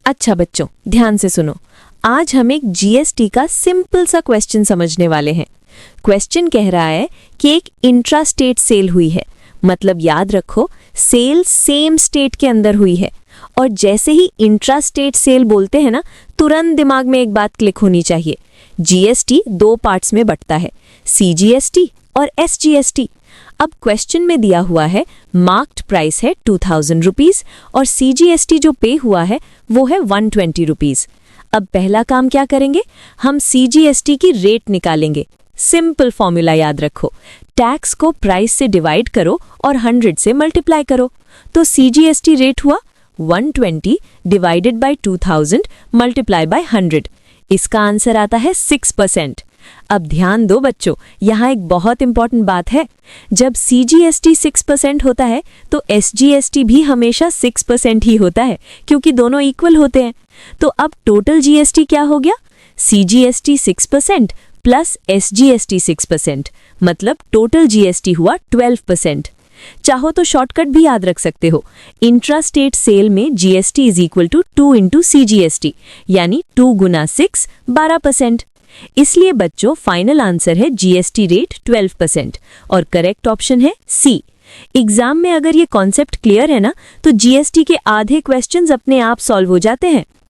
अच्छा बच्चों, ध्यान से सुनो। आज हम एक जीएसटी का सिंपल सा क्वेश्चन समझने वाले हैं। क्वेश्चन कह रहा है कि एक इंट्रा स्टेट सेल हुई है, मतलब याद रखो सेल सेम स्टेट के अंदर हुई है। और जैसे ही इंट्रा स्टेट सेल बोलते हैं ना, तुरंत दिमाग में एक बात क्लिक होनी चाहिए। जीएसटी दो पार्ट्स में बंटता है, सीजीएसटी और एसजीएसटी। अब क्वेश्चन में दिया हुआ है मार्क्ड प्राइस है 2000 रुपीज और सीजीएसटी जो पे हुआ है वो है 120 रुपीज। अब पहला काम क्या करेंगे, हम सीजीएसटी की रेट निकालेंगे। सिंपल फॉर्मूला याद रखो, टैक्स को प्राइस से डिवाइड करो और 100 से मल्टीप्लाई करो। तो सीजीएसटी रेट हुआ 120 डिवाइडेड बाय 2000 मल्टीप्लाई बाय 100। इसका आंसर आता है 6%। अब ध्यान दो बच्चों, यहाँ एक बहुत इंपॉर्टेंट बात है। जब सीजीएसटी 6% होता है तो एसजीएसटी भी हमेशा 6% ही होता है, क्योंकि दोनों इक्वल होते हैं। तो अब टोटल जीएसटी क्या हो गया, सीजीएसटी 6% प्लस एसजीएसटी 6%, मतलब टोटल जीएसटी हुआ 12%। चाहो तो शॉर्टकट भी याद रख सकते हो। इंट्रा स्टेट सेल में GST is equal to 2 into CGST, यानी 2 गुना 6 12%। इसलिए बच्चों फाइनल आंसर है जीएसटी रेट 12% और करेक्ट ऑप्शन है सी। एग्जाम में अगर ये कॉन्सेप्ट क्लियर है ना, तो जीएसटी के आधे क्वेश्चंस अपने आप सॉल्व हो जाते हैं।